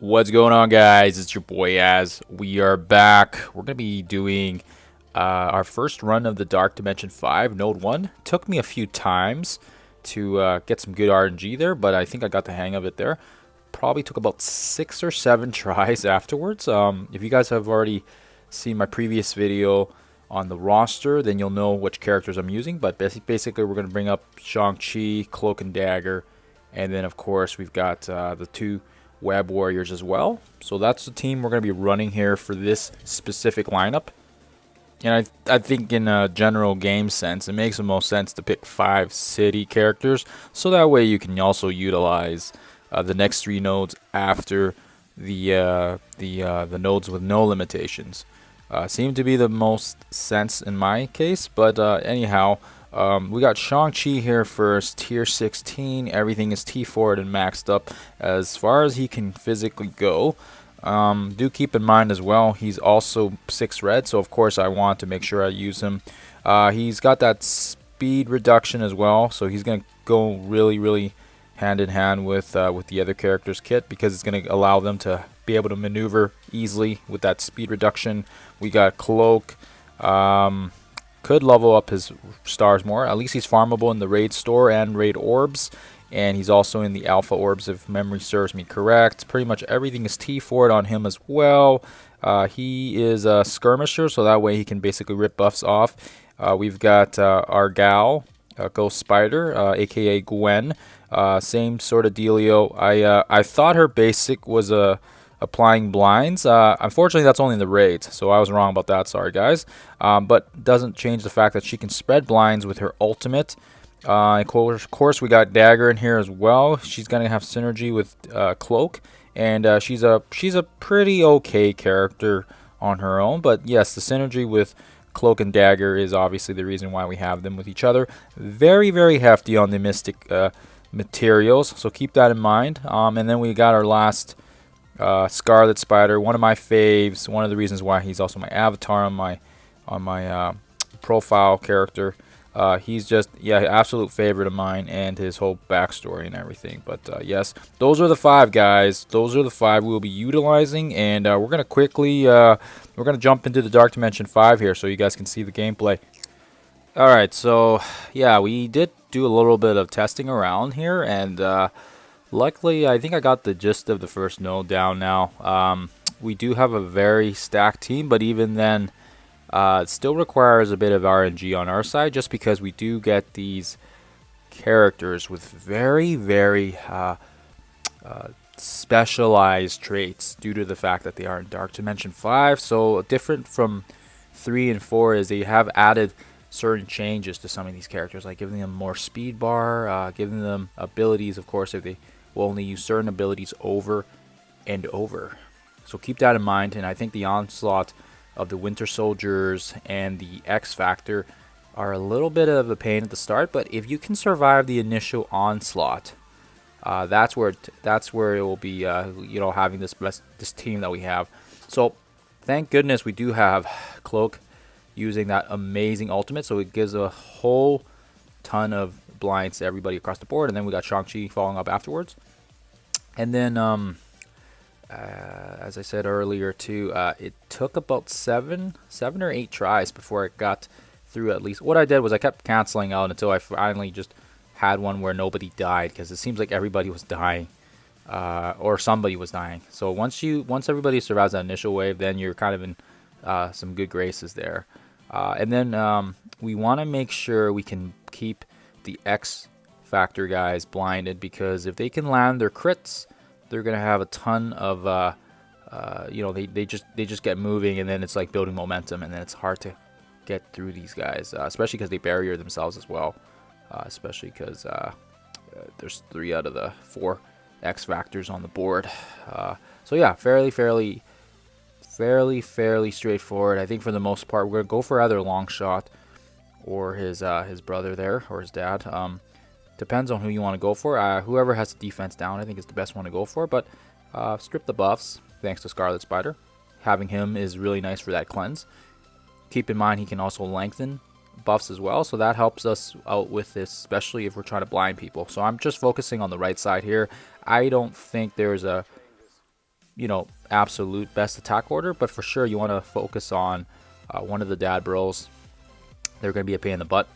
What's going on, guys? It's your boy Az. We are back. We're going to be doing our first run of the Dark Dimension 5 Node 1. Took me a few times to get some good RNG there, but I think I got the hang of it there. Probably took about 6 or 7 tries afterwards. If you guys have already seen my previous video on the roster, then you'll know which characters I'm using. But basically, we're going to bring up Shang-Chi, Cloak and Dagger, and then, of course, we've got the two Web Warriors as well. So that's the team we're going to be running here for this specific lineup. And I think in a general game sense, it makes the most sense to pick 5 city characters. So that way you can also utilize the next 3 nodes after the nodes with no limitations. Seem to be the most sense in my case. But anyhow, we got Shang-Chi here first, tier 16. Everything is T4'd and maxed up as far as he can physically go. Do keep in mind as well, he's also 6 red, so of course I want to make sure I use him. He's got that speed reduction as well, so he's going to go really hand in hand with the other characters' kit, because it's going to allow them to be able to maneuver easily with that speed reduction. We got Cloak. Could level up his stars more. At least he's farmable in the raid store and raid orbs, and he's also in the alpha orbs if memory serves me correct. Pretty much everything is T4'd on him as well. He is a skirmisher, so that way he can basically rip buffs off. We've got our gal, Ghost Spider, aka Gwen. Same sort of dealio. I thought her basic was applying blinds. Unfortunately, that's only in the raids, so I was wrong about that. Sorry, guys. But doesn't change the fact that she can spread blinds with her ultimate. Of course, we got Dagger in here as well. She's gonna have synergy with Cloak, and she's a pretty okay character on her own. But yes, the synergy with Cloak and Dagger is obviously the reason why we have them with each other. Very hefty on the Mystic materials, so keep that in mind. And then we got our last Scarlet Spider, one of my faves, one of the reasons why he's also my avatar on my profile character. He's just, yeah, absolute favorite of mine, and his whole backstory and everything. But yes, those are the 5 guys. Those are the 5 we'll be utilizing, and we're gonna quickly we're gonna jump into the Dark Dimension 5 here so you guys can see the gameplay. All right, so yeah, we did do a little bit of testing around here, and luckily, I think I got the gist of the first node down now. We do have a very stacked team, but even then, it still requires a bit of RNG on our side, just because we do get these characters with very specialized traits due to the fact that they are in Dark Dimension 5. So different from 3 and 4 is they have added certain changes to some of these characters, like giving them more speed bar, giving them abilities, of course, if they will only use certain abilities over and over. So keep that in mind. And I think the onslaught of the Winter Soldiers and the X Factor are a little bit of a pain at the start, but if you can survive the initial onslaught, that's where it will be, you know, having this team that we have. So thank goodness we do have Cloak using that amazing ultimate, so it gives a whole ton of blinds to everybody across the board. And then we got Shang-Chi following up afterwards. And then as I said earlier too, it took about 7 or 8 tries before I got through at least. What I did was I kept canceling out until I finally just had one where nobody died, because it seems like everybody was dying, or somebody was dying. So once everybody survives that initial wave, then you're kind of in some good graces there. And then we want to make sure we can keep the X Factor guys blinded, because if they can land their crits, they're gonna have a ton of you know, they just get moving, and then it's like building momentum, and then it's hard to get through these guys, especially because they barrier themselves as well, especially because there's 3 out of the 4 X Factors on the board. So yeah, fairly straightforward. I think for the most part we're gonna go for either Longshot or his brother there, or his dad. Depends on who you want to go for. Whoever has the defense down, I think, is the best one to go for. But strip the buffs, thanks to Scarlet Spider. Having him is really nice for that cleanse. Keep in mind he can also lengthen buffs as well, so that helps us out with this, especially if we're trying to blind people. So I'm just focusing on the right side here. I don't think there's a you know, absolute best attack order, but for sure you want to focus on one of the dad bros. They're going to be a pain in the butt.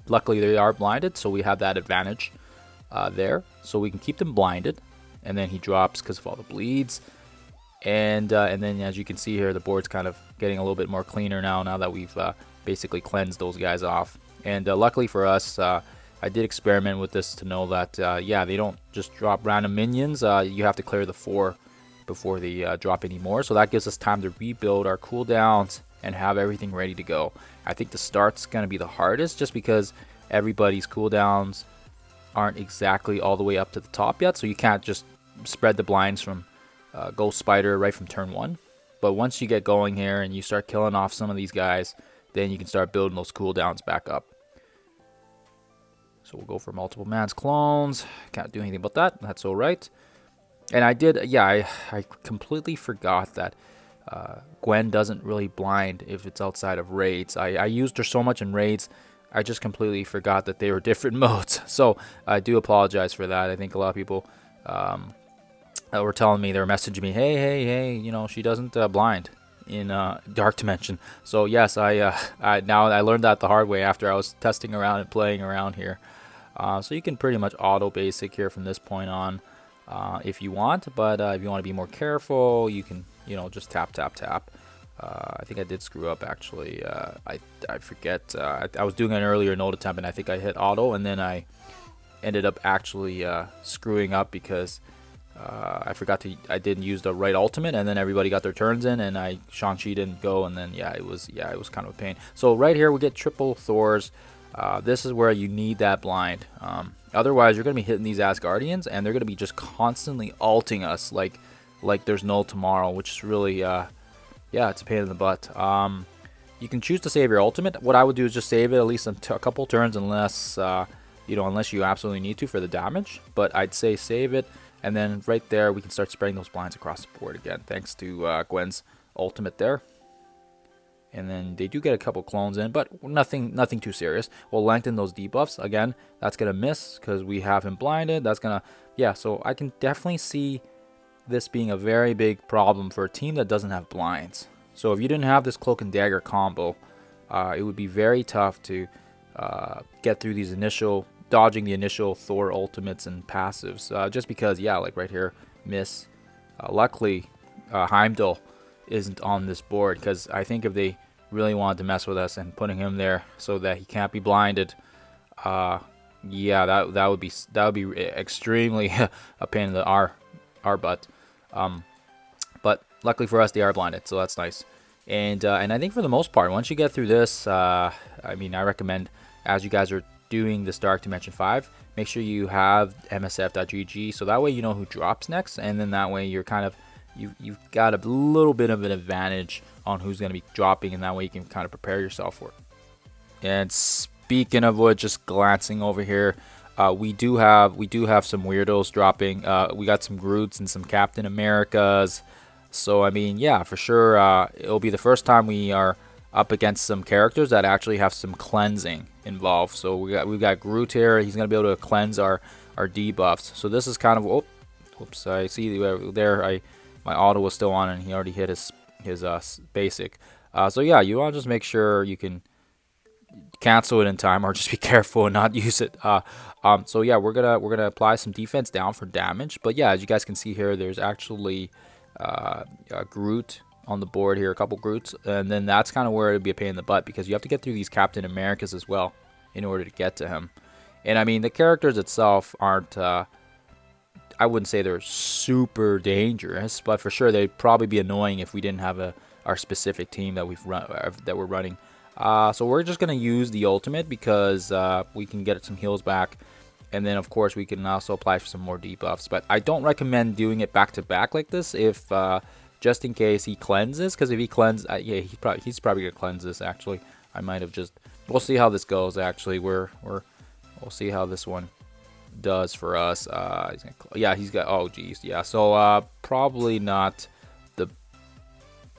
Luckily they are blinded, so we have that advantage there, so we can keep them blinded. And then he drops because of all the bleeds, and then as you can see here, the board's kind of getting a little bit more cleaner now that we've basically cleansed those guys off. And luckily for us, I did experiment with this to know that yeah, they don't just drop random minions. You have to clear the 4 before they drop any more, so that gives us time to rebuild our cooldowns and have everything ready to go. I think the start's going to be the hardest, just because everybody's cooldowns aren't exactly all the way up to the top yet, so you can't just spread the blinds from Ghost Spider right from turn 1. But once you get going here and you start killing off some of these guys, then you can start building those cooldowns back up. So we'll go for multiple man's clones. Can't do anything about that. That's all right. And I did, yeah, I completely forgot that Gwen doesn't really blind if it's outside of raids. I used her so much in raids, I just completely forgot that they were different modes. So I do apologize for that. I think a lot of people were telling me, they were messaging me, hey, you know, she doesn't blind in Dark Dimension. So yes, now I learned that the hard way after I was testing around and playing around here. So you can pretty much auto basic here from this point on if you want, but if you want to be more careful, you can, you know, just tap. I think I did screw up actually. I forget. I was doing an earlier node attempt and I think I hit auto, and then I ended up actually screwing up because I didn't use the right ultimate, and then everybody got their turns in, and Shang-Chi didn't go, and then it was kind of a pain. So right here we get triple Thors. This is where you need that blind. Otherwise, you're going to be hitting these Asgardians, and they're going to be just constantly ulting us like there's no tomorrow, which is really, yeah, it's a pain in the butt. You can choose to save your ultimate. What I would do is just save it at least a couple turns, unless unless you absolutely need to for the damage. But I'd say save it, and then right there we can start spreading those blinds across the board again, thanks to Gwen's ultimate there. And then they do get a couple clones in, but nothing too serious. We'll lengthen those debuffs. Again, that's going to miss because we have him blinded. That's going to, yeah, so I can definitely see this being a very big problem for a team that doesn't have blinds. So if you didn't have this Cloak and Dagger combo, it would be very tough to get through these dodging the initial Thor ultimates and passives. Just because, yeah, like right here, miss. Luckily, Heimdall isn't on this board, because I think if they really wanted to mess with us and putting him there so that he can't be blinded, yeah, that would be extremely a pain in the our butt. But luckily for us, they are blinded, so that's nice. And I think for the most part, once you get through this, I mean, I recommend, as you guys are doing this Dark Dimension 5, make sure you have msf.gg, so that way you know who drops next, and then that way you're kind of you've got a little bit of an advantage on who's going to be dropping, and that way you can kind of prepare yourself for it. And speaking of what, just glancing over here, we do have some weirdos dropping. We got some Groots and some Captain Americas. So I mean, yeah, for sure, it'll be the first time we are up against some characters that actually have some cleansing involved. So we've got Groot here. He's going to be able to cleanse our debuffs. So this is kind of, oops, I see there my auto was still on and he already hit his basic. So yeah, you want to just make sure you can cancel it in time, or just be careful and not use it. So yeah, we're gonna apply some defense down for damage. But yeah, as you guys can see here, there's actually a Groot on the board here, a couple Groots, and then that's kind of where it'd be a pain in the butt, because you have to get through these Captain Americas as well in order to get to him. And I mean, the characters itself aren't, I wouldn't say they're super dangerous, but for sure they'd probably be annoying if we didn't have our specific team that we're running. So we're just gonna use the ultimate because we can get some heals back, and then of course we can also apply for some more debuffs. But I don't recommend doing it back to back like this, if just in case he cleanses, because if he cleanses, yeah, he's probably gonna cleanse this. Actually, I might have just. We'll see how this goes. Actually, we'll see how this one does for us. He's got, oh geez, yeah, so probably not the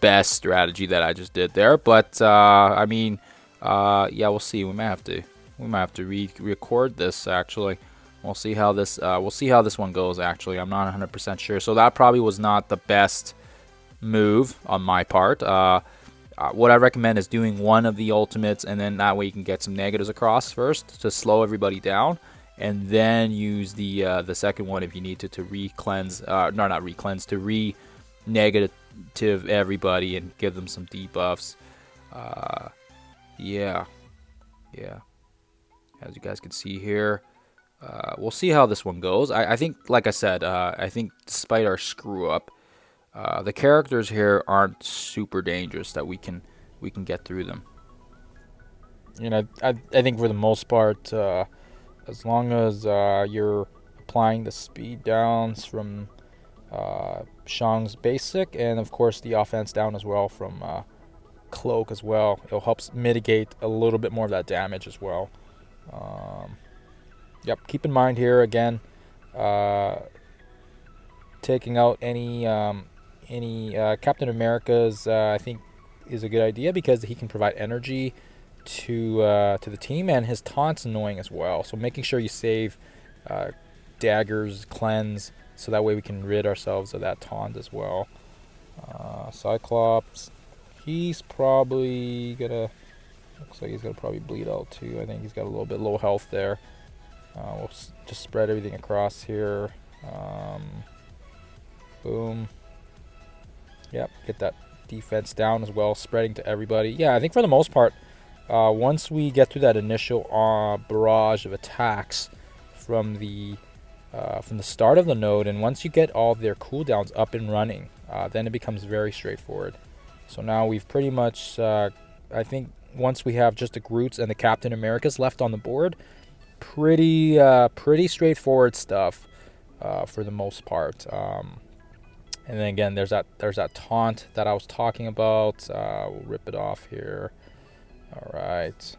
best strategy that I just did there, but I mean, yeah, we'll see. We might have to re-record this actually. We'll see how this one goes. Actually, I'm not 100% sure. So that probably was not the best move on my part. What I recommend is doing one of the ultimates, and then that way you can get some negatives across first to slow everybody down, and then use the second one if you need to re-cleanse, no, not re-cleanse, to re-negative everybody and give them some debuffs. Yeah, as you guys can see here. We'll see how this one goes. I think, like I said, I think despite our screw up, the characters here aren't super dangerous that we can get through them. You know, I think for the most part, as long as you're applying the speed downs from Shang's basic, and of course the offense down as well from Cloak as well, it'll help mitigate a little bit more of that damage as well. Yep, keep in mind here again, taking out any Captain America's I think is a good idea, because he can provide energy to the team, and his taunt's annoying as well. So making sure you save daggers, cleanse, so that way we can rid ourselves of that taunt as well. Cyclops, he's probably gonna, looks like he's gonna probably bleed out too. I think he's got a little bit low health there. We'll just spread everything across here. Boom. Yep, get that defense down as well, spreading to everybody. Yeah, I think for the most part, once we get through that initial barrage of attacks from the start of the node, and once you get all their cooldowns up and running, then it becomes very straightforward. So now we've pretty much, I think, once we have just the Groots and the Captain Americas left on the board, pretty straightforward stuff for the most part. And then again, there's that taunt that I was talking about. We'll rip it off here. All right,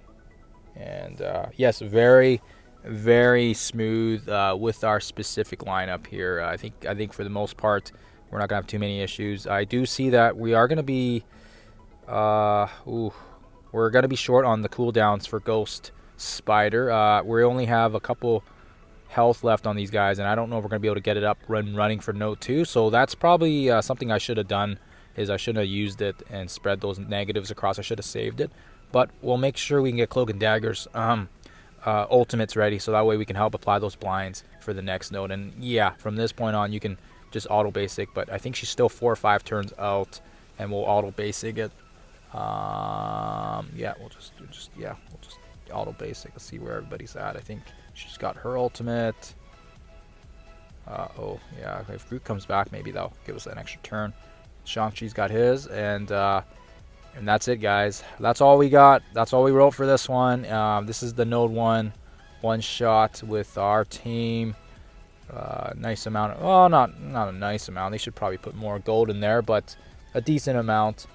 and yes, very smooth with our specific lineup here. I think for the most part, we're not gonna have too many issues. I do see that we are gonna be we're gonna be short on the cooldowns for Ghost Spider. We only have a couple health left on these guys, and I don't know if we're gonna be able to get it up running for Note 2. So that's probably something I should have done, is I shouldn't have used it and spread those negatives across. I should have saved it, but we'll make sure we can get Cloak and Dagger's ultimates ready, so that way we can help apply those blinds for the next node. And yeah, from this point on you can just auto basic, but I think she's still 4 or 5 turns out, and we'll auto basic it. Yeah, we'll just auto basic. Let's see where everybody's at. I think she's got her ultimate. Oh yeah, if Groot comes back, maybe that'll give us an extra turn. Shang-Chi's got his, and that's it, guys. That's all we got. That's all we wrote for this one. This is the Node 1 shot with our team. Nice amount of, well, not a nice amount. They should probably put more gold in there, but a decent amount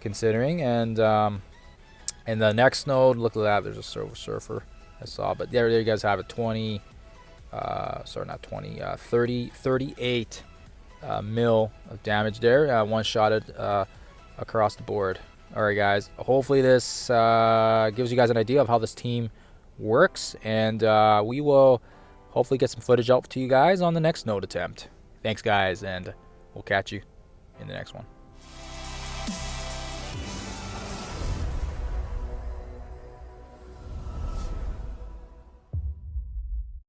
considering. And the next node, look at that. There's a surfer I saw, but there you guys have it. 20. Sorry, not 20. 38 mil of damage there. One shotted across the board. All right, guys. Hopefully this gives you guys an idea of how this team works, and we will hopefully get some footage out to you guys on the next node attempt. Thanks, guys, and we'll catch you in the next one.